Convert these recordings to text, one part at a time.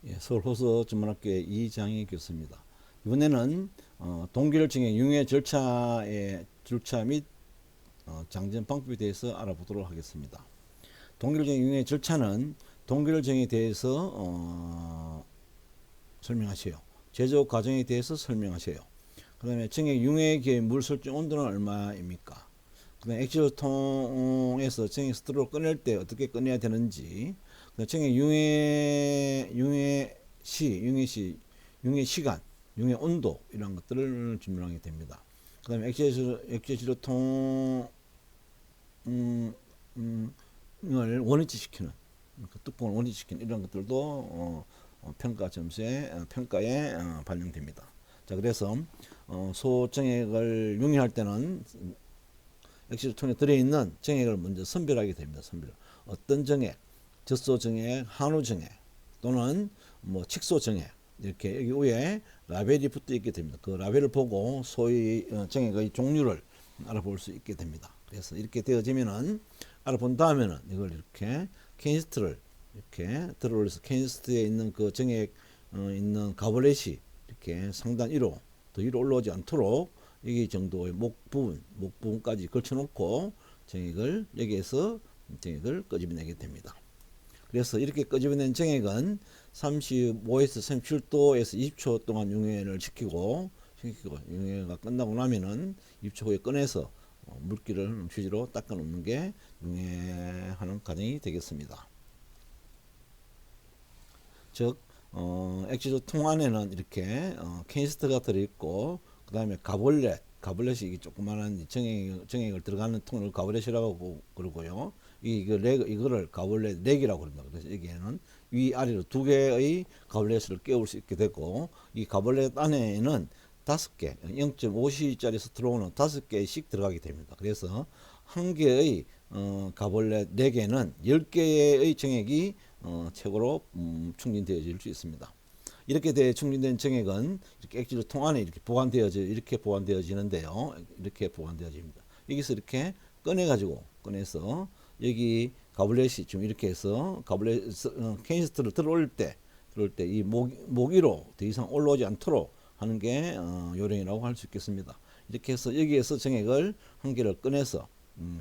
예, 서울호서 전문학교의 이장희 교수입니다. 이번에는 동결증의 융해 절차 및 장전 방법에 대해서 알아보도록 하겠습니다. 동결증의 융해 절차는 동결증에 대해서 설명하세요. 제조 과정에 대해서 설명하세요. 그 다음에 증액 융해기의 물 설정 온도는 얼마입니까? 그 다음에 액체통에서 증액 스트로를 꺼낼 때 어떻게 꺼내야 되는지, 증액 융해 시간, 융해 온도 이런 것들을 질문하게 됩니다. 그 다음에 액체지로통을 원위치시키는, 그 뚜껑을 원위치시키는 이런 것들도 평가에 반영됩니다. 자, 그래서 소정액을 융해할 때는 액체통에 들어있는 정액을 먼저 선별하게 됩니다. 어떤 정액, 젖소정액, 한우정액 또는 뭐 칡소정액, 이렇게 여기 위에 라벨이 붙어 있게 됩니다. 그 라벨을 보고 소위 정액의 종류를 알아볼 수 있게 됩니다. 그래서 이렇게 되어지면은 알아본 다음에는 이걸 이렇게 케니스트를 이렇게 들어올려서 케니스트에 있는 그 정액 있는 가블렛이 이렇게 상단 위로 더 위로 올라오지 않도록 이 정도의 목 부분까지 걸쳐놓고 정액을 여기에서 정액을 끄집어내게 됩니다. 그래서 이렇게 끄집어낸 정액은 35에서 37도에서 20초 동안 융해를 시키고 융해가 끝나고 나면은 20초 후에 꺼내서 물기를 휴지로 닦아 놓는 게 융해하는 과정이 되겠습니다. 즉 액체조 통 안에는 이렇게 케이스트가 들어있고 그 다음에 가볼렛이 조그마한 정액을 들어가는 통을 가볼렛이라고 그러고요. 이거를 가볼렛 렉이라고 합니다. 그래서 여기에는 위아래로 두 개의 가볼렛을 깨울 수 있게 되고 이 가볼렛 안에는 5개, 0.5C짜리에서 들어오는 5개씩 들어가게 됩니다. 그래서 한 개의 가볼렛 4개는 10개의 정액이 최고로 충전되어질 수 있습니다. 이렇게 충전된 정액은 이렇게 액체조 통 안에 이렇게 보관되어지는데요. 이렇게 보관되어집니다. 여기서 이렇게 꺼내서 여기 가블렛이 좀 이렇게 해서 케이스트를 들어올 때 이 목 위로 더 이상 올라오지 않도록 하는 게 요령이라고 할 수 있겠습니다. 이렇게 해서 여기에서 정액을 한 개를 꺼내서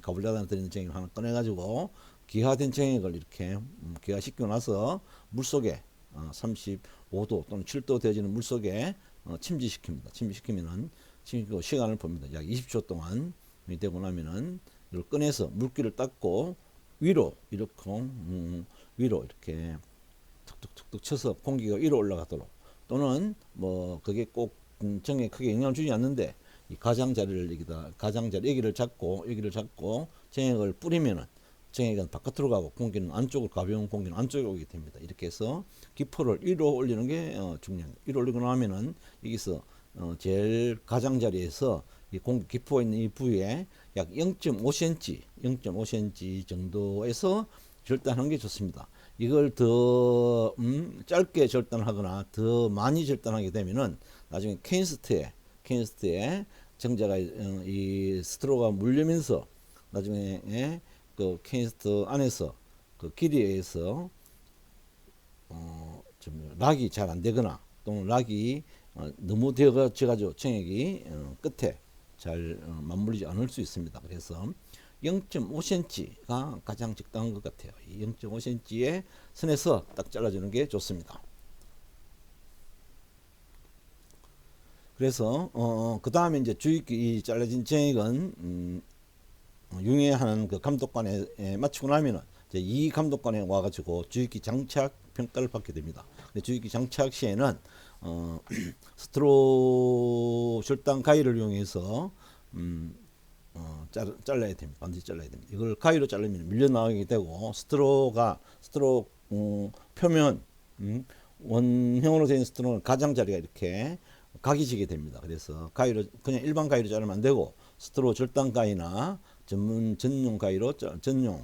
가블렛 안에 들어있는 정액을 하나 꺼내가지고 기화된 정액을 이렇게 기화시키고 나서 물속에 35도 또는 7도 되어지는 물속에 침지시킵니다. 침지시키고 시간을 봅니다. 약 20초 동안 되고 나면은 이걸 꺼내서 물기를 닦고 위로 이렇게 툭툭툭툭 쳐서 공기가 위로 올라가도록, 또는 뭐 그게 꼭 정에 크게 영향을 주지 않는데 이 여기를 잡고 정액을 뿌리면은 정액은 바깥으로 가고 가벼운 공기는 안쪽에 오게 됩니다. 이렇게 해서 기포를 위로 올리는 게 중요합니다. 위로 올리고 나면은 여기서 제일 가장자리에서 이 공기 기포가 있는 이 부위에 약 0.5cm 정도에서 절단하는 게 좋습니다. 이걸 더 짧게 절단하거나 더 많이 절단하게 되면은 나중에 케인스트에 정자가 이 스트로가 물리면서 나중에 그 케인스트 안에서 그 길이에 의해서 좀 락이 잘 안 되거나 또는 락이 너무 되어가지고 정액이 끝에 잘 맞물리지 않을 수 있습니다. 그래서 0.5cm가 가장 적당한 것 같아요. 이 0.5cm의 선에서 딱 잘라주는 게 좋습니다. 그래서 그 다음에 이제 이 잘라진 정액은 융해하는 그 감독관에 마치고 나면은 이제 이 감독관에 와가지고 주입기 장착 평가를 받게 됩니다. 주입기 장착 시에는 스트로 절단 가위를 이용해서 잘라야 됩니다. 반드시 잘라야 됩니다. 이걸 가위로 자르면 밀려 나오게 되고 스트로 표면 원형으로 된 스트로는 가장자리가 이렇게 각이 지게 됩니다. 그래서 그냥 일반 가위로 자르면 안 되고 스트로 절단 가위나 전용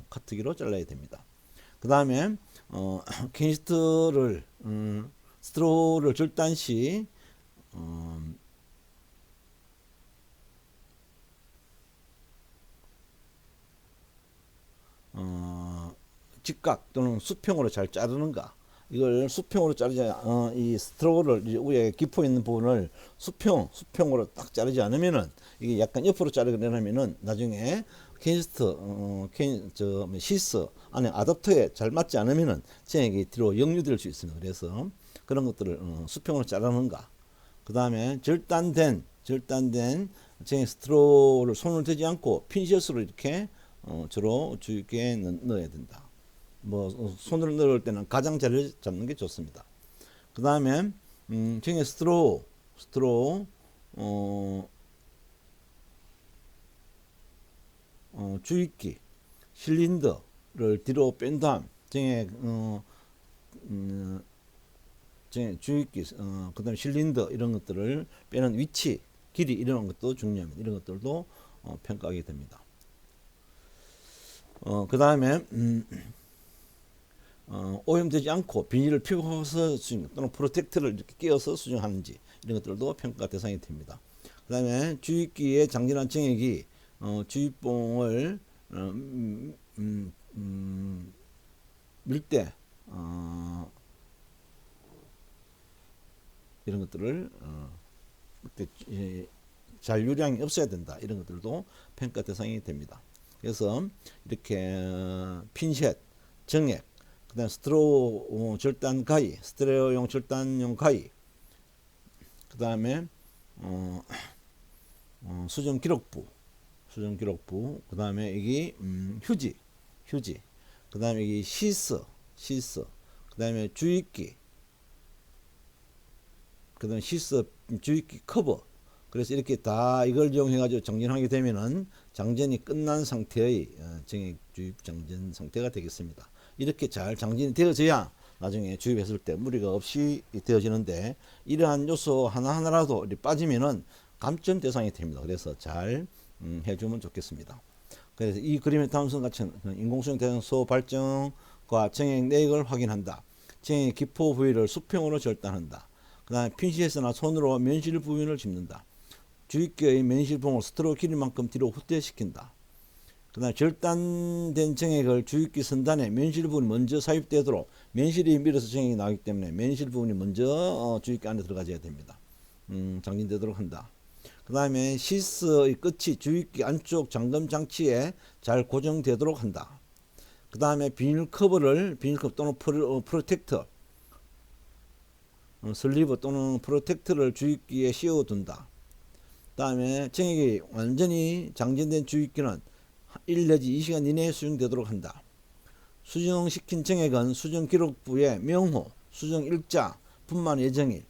카트기로 잘라야 됩니다. 그 다음에 스트로를 절단 시 직각 또는 수평으로 잘 자르는가, 이걸 수평으로 자르지 이 스트로를 이제 위에 기포 있는 부분을 수평으로 딱 자르지 않으면은 이게 약간 옆으로 자르게 되면은 나중에 시스 안에 아답터에 잘 맞지 않으면은 쟁액이 뒤로 역류될 수 있습니다. 그래서 그런 것들을 수평으로 자르는가. 그 다음에 절단된 쟁액 스트로를 손을 대지 않고 핀셋으로 이렇게 주로 주의깊게 넣어야 된다. 뭐 손으로 넣을 때는 가장자리를 잡는 게 좋습니다. 그 다음에 쟁의 스트로우 주입기 실린더를 뒤로 뺀 다음 쟁의 주입기 그 다음에 실린더 이런 것들을 빼는 위치 길이 이런 것도 중요합니다. 이런 것들도 평가하게 됩니다. 그 다음에 오염되지 않고 비닐을 피고서 수정 또는 프로텍터를 이렇게 끼워서 수정하는지 이런 것들도 평가 대상이 됩니다. 그 다음에 주입기의 장진한 정액이 주입봉을 밀 때 이런 것들을 잔류량이 없어야 된다. 이런 것들도 평가 대상이 됩니다. 그래서 이렇게 핀셋, 정액, 그다음 스트로우 절단 가위, 스테레오용 절단용 가위, 그다음에 수정 기록부, 그다음에 여기 휴지, 그다음에 여기 시스, 그다음에 주입기, 그다음에 시스 주입기 커버. 그래서 이렇게 다 이걸 이용해 가지고 정진하게 되면은 장전이 끝난 상태의 정액 주입 장전 상태가 되겠습니다. 이렇게 잘 장전이 되어져야 나중에 주입했을 때 무리가 없이 되어지는데 이러한 요소 하나하나라도 빠지면은 감점 대상이 됩니다. 그래서 잘 해주면 좋겠습니다. 그래서 이 그림의 다음과 같은 인공수용 대상소 발정과 정액 내역을 확인한다. 정액 기포 부위를 수평으로 절단한다. 그 다음에 핀셋이나 손으로 면실 부분을 짚는다. 주입기의 면실봉을 스트로 길이만큼 뒤로 후퇴시킨다. 그 다음에 절단된 정액을 주입기 선단에 면실 부분이 먼저 삽입되도록 면실이 밀어서 정액이 나오기 때문에 면실 부분이 먼저 주입기 안에 들어가줘야 됩니다. 장진되도록 한다. 그 다음에 시스의 끝이 주입기 안쪽 잠금 장치에 잘 고정되도록 한다. 그 다음에 비닐컵 또는 프로텍터, 슬리브 또는 프로텍터를 주입기에 씌워둔다. 그 다음에 정액이 완전히 장전된 주입기는 1 내지 2시간 이내에 수정되도록 한다. 수정시킨 정액은 수정 기록부에 명호, 수정 일자, 분만 예정일,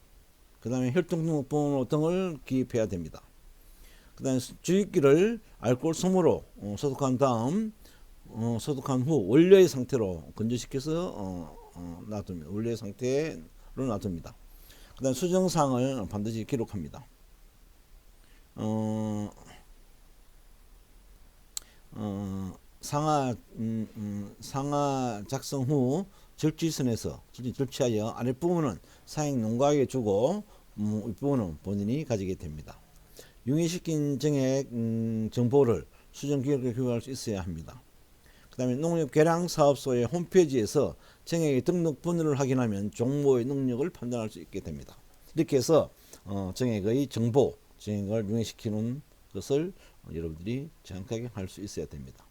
그 다음에 혈통번호 등을 기입해야 됩니다. 그 다음에 주입기를 알코올 솜으로 소독한 다음 소독한 후 원료의 상태로 건조시켜서 놔둡니다. 원료의 상태로 놔둡니다. 그 다음에 수정사항을 반드시 기록합니다. 상하 작성 후 절취선에서 절취하여 아랫부분은 사행 농가에게 주고 윗부분은 본인이 가지게 됩니다. 융해시킨 정액 정보를 수정 기록에 기록할 수 있어야 합니다. 그 다음에 농협계량사업소의 홈페이지에서 정액의 등록 번호를 확인하면 종모의 능력을 판단할 수 있게 됩니다. 이렇게 해서 정액의 정보, 정액을 융해시키는 것을 여러분들이 정확하게 할 수 있어야 됩니다.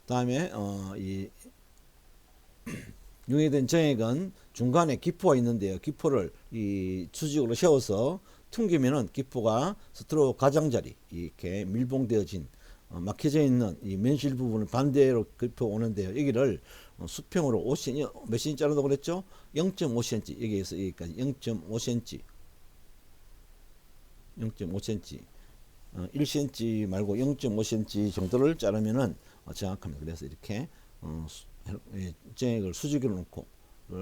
다음에 이 융해된 정액은 중간에 기포가 있는데요. 기포를 이 수직으로 세워서 퉁기면은 기포가 스트로 가장자리 이렇게 밀봉되어진 막혀져 있는 이 면실 부분을 반대로 기포 오는데요. 여기를 수평으로 5cm, 몇 cm 자르다고 그랬죠? 0.5cm, 여기에서 여기까지 0.5cm, 1cm 말고 0.5cm 정도를 자르면은 정확합니다. 그래서 이렇게 정액을 수직으로 놓고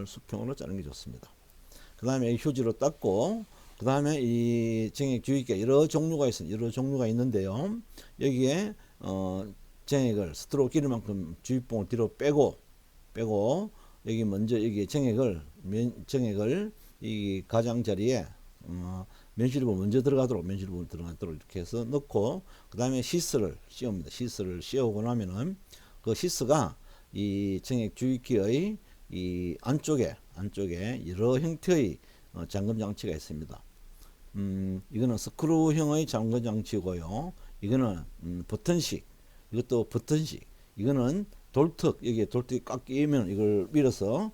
수평으로 자르는 게 좋습니다. 그 다음에 휴지로 닦고, 그 다음에 이 정액 주입기가 여러 종류가 있는데요. 여기에 정액을 스트로 길이만큼 주입봉을 뒤로 빼고 여기 먼저 여기 정액을 이 가장자리에 면실부분 먼저 들어가도록 이렇게 해서 넣고, 그 다음에 시스를 씌웁니다. 시스를 씌우고 나면은 그 시스가 이 정액 주입기의 이 안쪽에 여러 형태의 잠금 장치가 있습니다. 이거는 스크루형의 잠금 장치고요. 이거는 버튼식, 이것도 버튼식. 이거는 돌턱, 여기에 돌턱이 꽉 끼면 이걸 밀어서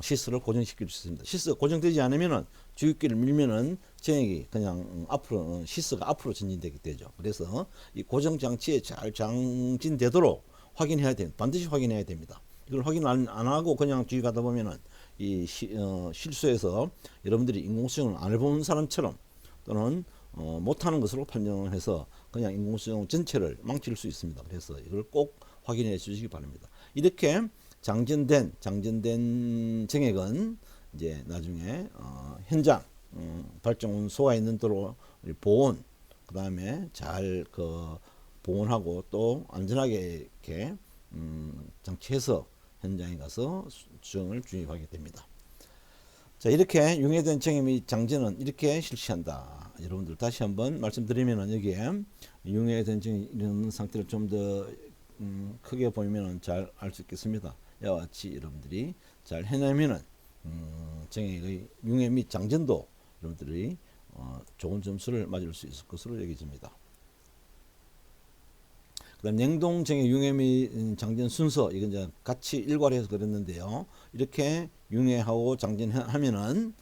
시스를 고정시킬 수 있습니다. 시스가 고정되지 않으면은 주입기를 밀면은 정액이 그냥 앞으로 시스가 앞으로 전진되게 되죠. 그래서 이 고정 장치에 잘 장진되도록 확인해야 됩니다. 반드시 확인해야 됩니다. 이걸 확인 안 하고 그냥 주입하다 보면은 이 실수해서 여러분들이 인공수정을 안 해본 사람처럼 또는 못하는 것으로 판정해서 그냥 인공수정 전체를 망칠 수 있습니다. 그래서 이걸 꼭 확인해 주시기 바랍니다. 이렇게 장전된 정액은 이제 나중에 현장 발전 온소가 있는 도로 보온, 그 다음에 잘 보온하고 또 안전하게 이렇게 장치해서 현장에 가서 수정을 주입하게 됩니다. 자, 이렇게 융해된 정액 및 장전은 이렇게 실시한다. 여러분들 다시 한번 말씀드리면은 여기에 융해된 정액 이런 상태를 좀 더 크게 보이면은 잘 알 수 있겠습니다. 이와 같이 여러분들이 잘 해내면은 정액의 융해 및 장전도 여러분들이 좋은 점수를 맞을 수 있을 것으로 여겨집니다. 그다음 냉동 정액 융해 및 장전 순서, 이건 이제 같이 일괄해서 그렸는데요. 이렇게 융해하고 장전하면은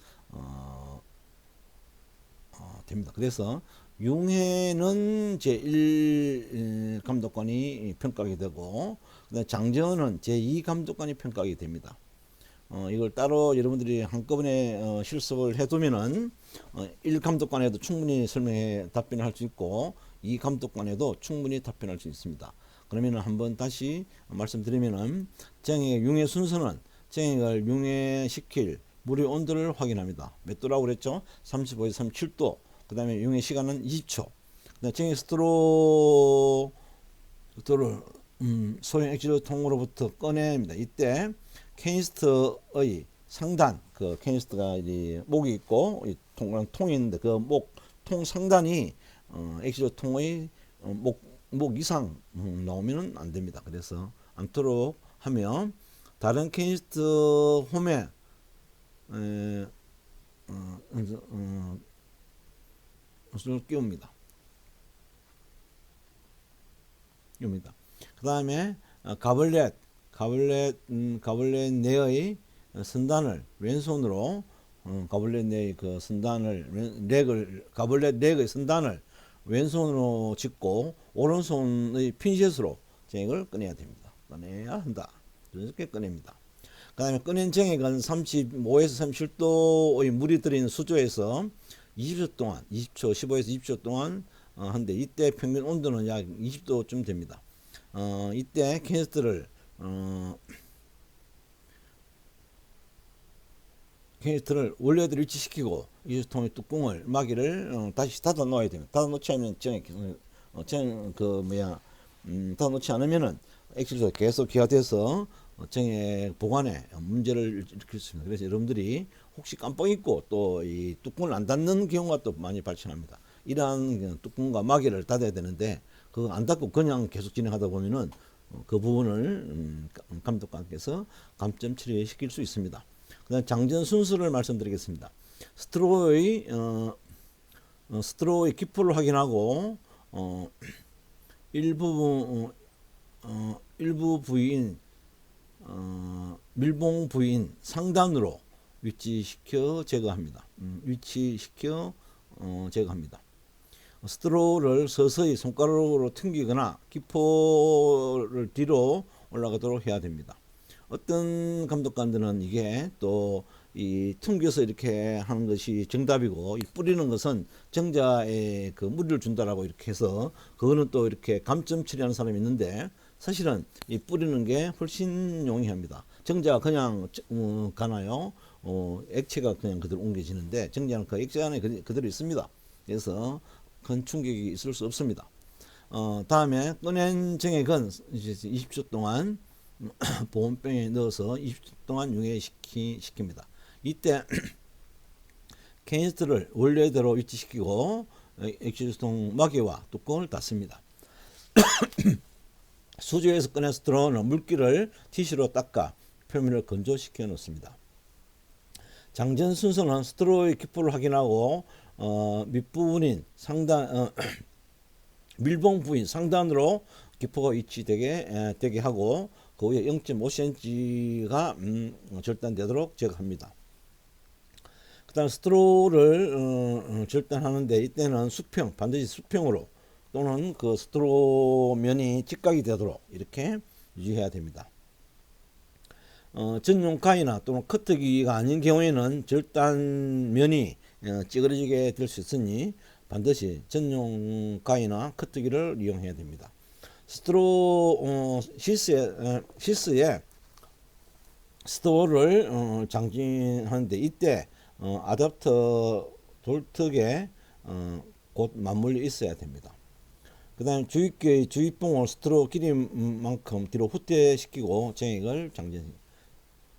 됩니다. 그래서 융해는 제1 감독관이 평가하게 되고, 그다음 장전은 제2 감독관이 평가하게 됩니다. 이걸 따로 여러분들이 한꺼번에 실습을 해두면은 1 감독관에도 충분히 설명해 답변을 할 수 있고 2 감독관에도 충분히 답변할 수 있습니다. 그러면 한번 다시 말씀드리면은 정액 융해 순서는 정액을 융해시킬 물의 온도를 확인합니다. 몇 도라고 그랬죠? 35에서 37도. 그 다음에 융해 시간은 20초. 그다음 정액 스트로를 소형 액실 통으로부터 꺼냅니다. 이때 캐니스터의 상단, 그 캐니스터가 이 목이 있고 통이 있는데 그 통 상단이 액실 통의 목 이상 나오면은 안 됩니다. 그래서 않도록 하면 다른 캐니스터 홈에 끼웁니다. 그 다음에 가블렛 내의 선단을 왼손으로 가블렛 내의 그 선단을 가블렛 렉의 선단을 왼손으로 짚고 오른손의 핀셋으로 정액을 꺼내야 됩니다. 꺼내야 한다. 이렇게 꺼냅니다. 그 다음에 꺼낸 정액은 35에서 37도의 물이 들어있는 수조에서 20초 동안 15에서 20초 동안 한데 이때 평균 온도는 약 20도쯤 됩니다. 이때 캐니스터를 원래대로 위치시키고 이수통의 뚜껑을 마개를 다시 닫아 놓아야 됩니다. 닫아 놓지 않으면 닫아 놓지 않으면은 액실도 계속 기화돼서 정액 보관에 문제를 일으킬 수 있습니다. 그래서 여러분들이 혹시 깜빡 잊고 또 이 뚜껑을 안 닫는 경우가 또 많이 발생합니다. 이러한 뚜껑과 마개를 닫아야 되는데 그거 안 닫고 그냥 계속 진행하다 보면은 그 부분을 감독관께서 감점 처리시킬 수 있습니다. 그다음 장전 순서를 말씀드리겠습니다. 스트로의 기포를 확인하고 일부 부위인 밀봉 부위인 상단으로 위치시켜 제거합니다. 제거합니다. 스트로를 서서히 손가락으로 튕기거나 기포를 뒤로 올라가도록 해야 됩니다. 어떤 감독관들은 이게 또 이 튕겨서 이렇게 하는 것이 정답이고 이 뿌리는 것은 정자에 그 무리를 준다라고 이렇게 해서 그거는 또 이렇게 감점 처리하는 사람이 있는데 사실은 이 뿌리는 게 훨씬 용이합니다. 정자가 그냥 가나요? 액체가 그냥 그대로 옮겨지는데 정자는 그 액체 안에 그대로 있습니다. 그래서 큰 충격이 있을 수 없습니다. 다음에 꺼낸 정액은 이제 20초 동안 보온병에 넣어서 20초 동안 융해시킵니다. 이때 캐니스터를 원래대로 위치시키고 액실통 마개와 뚜껑을 닫습니다. 수조에서 꺼낸 스트로는 물기를 티슈로 닦아 표면을 건조시켜 놓습니다. 장전 순서는 스트로의 기포를 확인하고 밑부분인 상단 밀봉 부인 상단으로 기포가 위치되게 하고 그 위에 0.5cm가 절단되도록 제거합니다. 그 다음 스트로를 절단하는데 이때는 수평, 반드시 수평으로 또는 그 스트로 면이 직각이 되도록 이렇게 유지해야 됩니다. 전용 가위나 또는 커트기가 아닌 경우에는 절단 면이 찌그러지게 될 수 있으니 반드시 전용 가위나 커트기를 이용해야 됩니다. 스트로 시스에 스토어를 장진하는데 이때 아답터 돌턱에 곧 맞물려 있어야 됩니다. 그 다음 주입기의 주입봉을 스트로 길이만큼 뒤로 후퇴시키고 정액을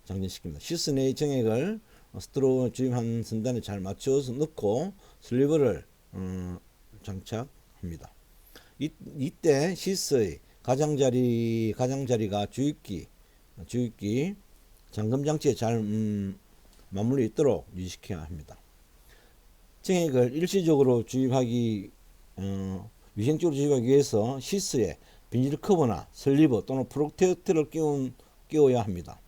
장전시킵니다. 시스 내의 정액을 스트로 주입한 선단에 잘 맞춰서 넣고 슬리버를 장착합니다. 이때 시스의 가장자리가 주입기 잠금장치에 잘 맞물려 있도록 유지시켜야 합니다. 정액을 일시적으로 위생적으로 주입하기 위해서 시스에 비닐 커버나 슬리버 또는 프로텍터를 끼워야 합니다.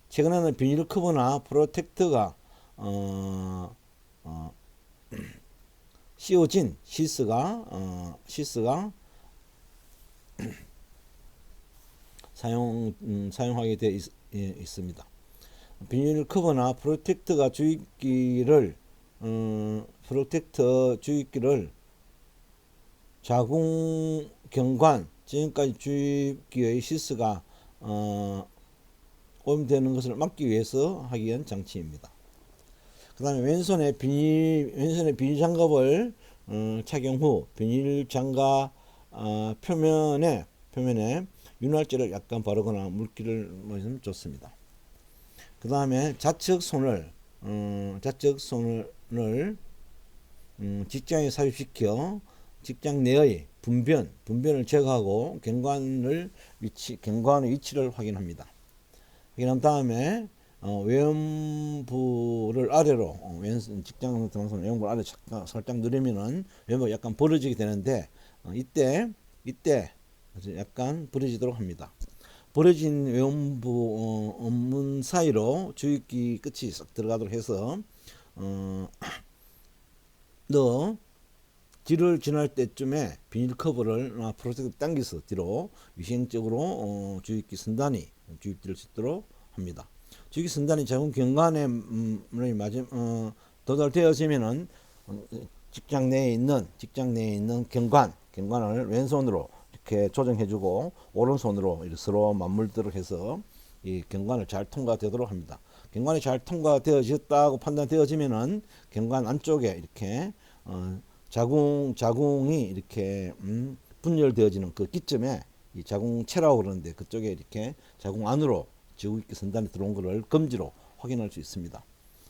최근에는 비닐 커버나 프로텍터가 씌워진 시스가 사용하게 되어 있습니다. 비닐 커버나 프로텍터 주입기를 자궁 경관 지금까지 주입기의 시스가 오염되는 것을 막기 위해서 하기 위한 장치입니다. 그 다음에 왼손에 비닐 장갑을 착용 후 비닐 장갑 표면에 윤활제를 약간 바르거나 물기를 넣으면 좋습니다. 그 다음에 좌측 손을 직장에 삽입시켜 직장 내의 분변을 제거하고 경관의 위치를 확인합니다. 확인한 다음에 외연부를 아래로 직장 등선 외연부를 아래 살짝 누르면은 외연부가 약간 벌어지게 되는데 이때 약간 벌어지도록 합니다. 벌어진 외연부 업문 사이로 주입기 끝이 싹 들어가도록 해서 뒤를 지날 때쯤에 비닐 커버를 프로텍터 당겨서 뒤로 위생적으로 주입기 선단이 주입될 수 있도록 합니다. 주입기 선단이 자궁 경관에 도달되어지면은 직장 내에 있는 경관을 왼손으로 이렇게 조정해주고 오른손으로 서로 맞물도록 해서 이 경관을 잘 통과되도록 합니다. 경관이 잘 통과되어졌다고 판단되어지면은 경관 안쪽에 이렇게 자궁이 이렇게 분열되어지는 그 기점에 이 자궁체라고 그러는데 그쪽에 이렇게 자궁 안으로 지구입기 선단이 들어온 것을 검지로 확인할 수 있습니다.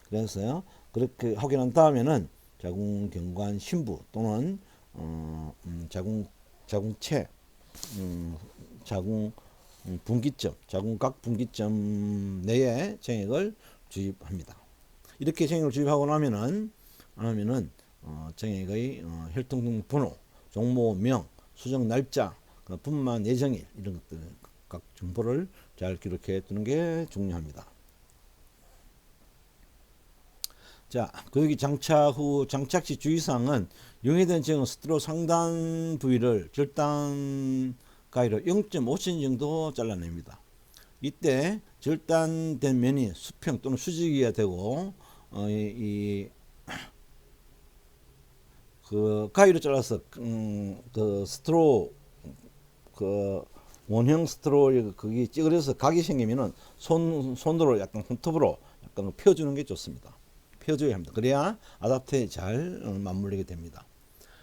그래서 그렇게 확인한 다음에는 자궁 경관 신부 또는 자궁체 자궁 자궁각 분기점 내에 정액을 주입합니다. 이렇게 정액을 주입하고 나면은 정액의 혈통 번호, 종모명, 수정 날짜, 분만 예정일 이런 것들 각 정보를 잘 기록해 두는 게 중요합니다. 자, 교육이 장착 후 장착 시 주의사항은 용해된 정액 스트로 상단 부위를 절단 가위로 0.5cm 정도 잘라냅니다. 이때 절단된 면이 수평 또는 수직이어야 되고 그 가위로 잘라서 그 스트로 그 원형 스트로 그게 찌그러져서 각이 생기면은 손으로 약간 손톱으로 약간 펴주는 게 좋습니다. 펴줘야 합니다. 그래야 아답터에 잘 맞물리게 됩니다.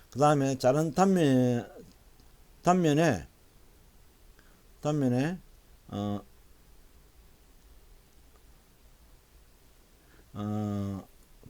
그 다음에 자른 단면에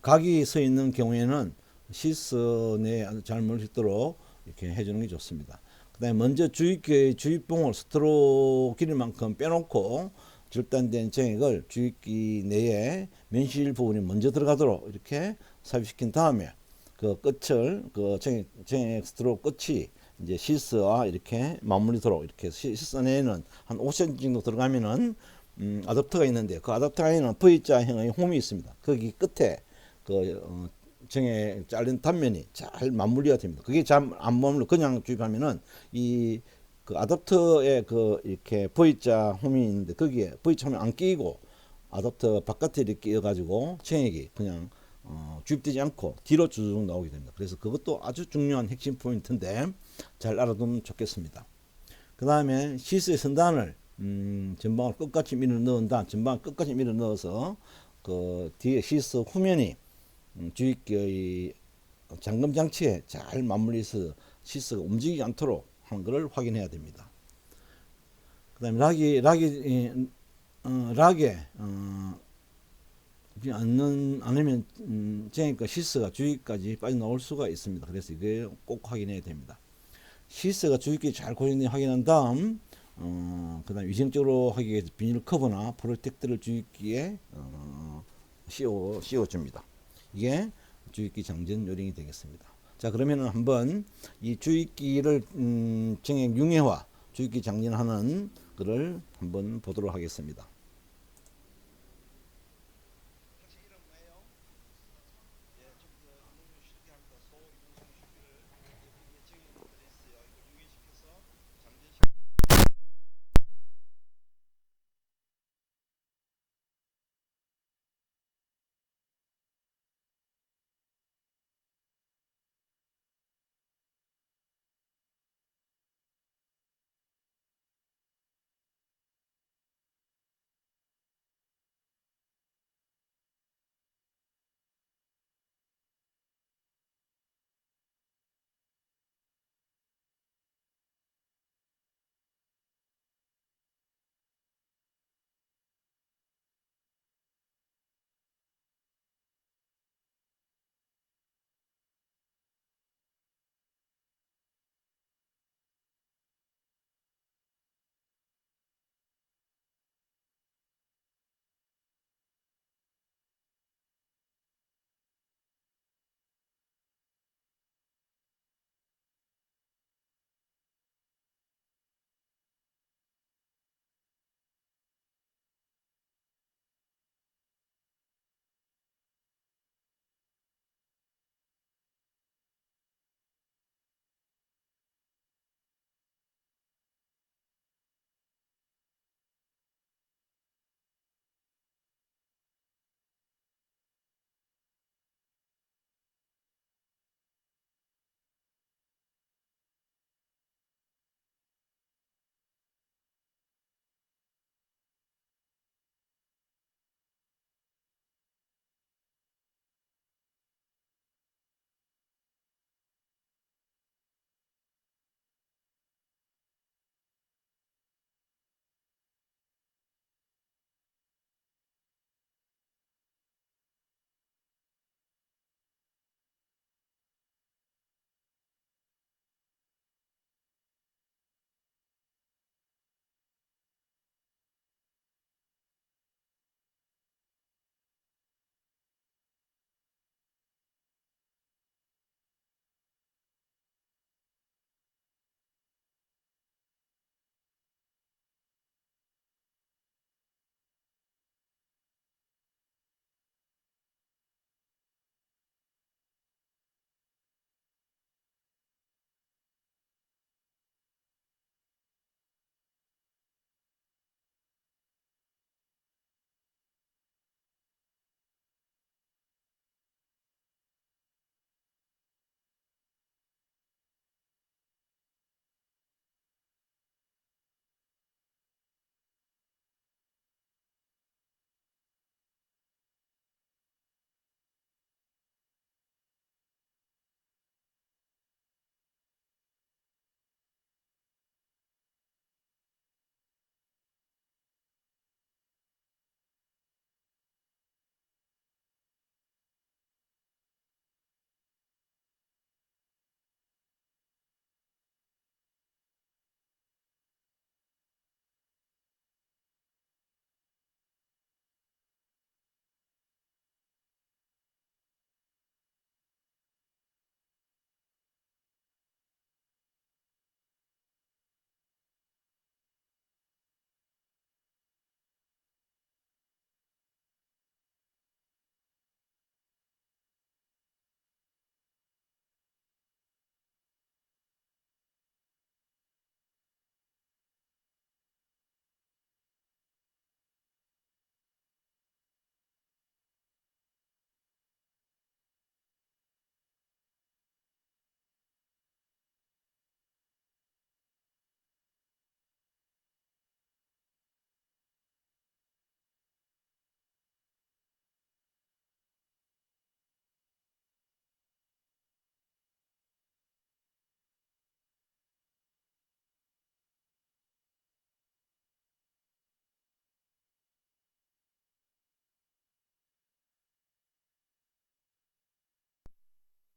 각이 서 있는 경우에는 시스 내에 잘 물릴 수 있도록 이렇게 해주는 게 좋습니다. 그 다음에 먼저 주입봉을 스트로 길이만큼 빼놓고 절단된 정액을 주입기 내에 면실 부분이 먼저 들어가도록 이렇게 삽입시킨 다음에 그 끝을 그 정액 스트로 끝이 이제 시스와 이렇게 맞물리도록 이렇게 시스 내에는 한 5cm 정도 들어가면은 아답터가 있는데 그 아답터 안에는 V자형의 홈이 있습니다. 거기 끝에 그 정액 잘린 단면이 잘 맞물려야 됩니다. 그게 잘 안 맞물려 그냥 주입하면은 이 그 아답터에 그 이렇게 V자 홈이 있는데 거기에 V자 홈이 안 끼고 아답터 바깥에 이렇게 끼어가지고 정액이 그냥 주입되지 않고 뒤로 쭉 나오게 됩니다. 그래서 그것도 아주 중요한 핵심 포인트인데 잘 알아두면 좋겠습니다. 그 다음에 시스의 선단을 전방을 끝까지 밀어 넣은 다음 전방을 끝까지 밀어 넣어서 그 뒤에 시스 후면이 주입기의 잠금 장치에 잘 맞물려서 시스가 움직이지 않도록 하는 것을 확인해야 됩니다. 그 다음에 락에 않으면 정액과 시스가 주입까지 빠져나올 수가 있습니다. 그래서 이게 꼭 확인해야 됩니다. 시스가 주입기 잘 고정되어 확인한 다음 그 다음 위생적으로 하기 위해서 비닐 커버나 프로텍터를 주입기에 씌워줍니다. 이게 주입기 장전 요령이 되겠습니다. 자, 그러면은 한번 이 주입기를 정액 융해화 주입기 장전하는 것을 한번 보도록 하겠습니다.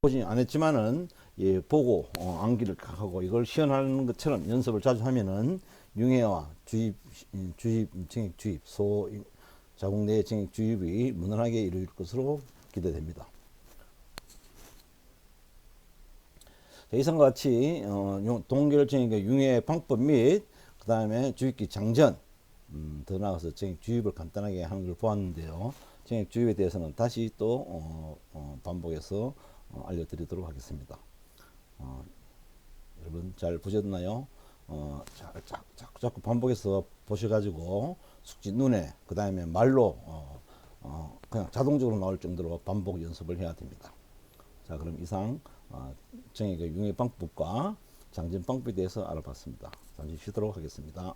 보지 안 했지만은 예, 보고 암기를 하고 이걸 시연하는 것처럼 연습을 자주 하면은 융해와 주입, 정액 주입, 자궁 내 정액 주입이 무난하게 이루어질 것으로 기대됩니다. 자, 이상과 같이 동결정액의 융해 방법 및 그 다음에 주입기 장전, 더 나아가서 정액 주입을 간단하게 하는 걸 보았는데요. 정액 주입에 대해서는 다시 또 반복해서 알려드리도록 하겠습니다. 여러분 잘 보셨나요? 자꾸 반복해서 보셔가지고 숙지 눈에 그 다음에 말로 그냥 자동적으로 나올 정도로 반복 연습을 해야 됩니다. 자, 그럼 이상 정액의 융해 방법과 장전 방법에 대해서 알아봤습니다. 잠시 쉬도록 하겠습니다.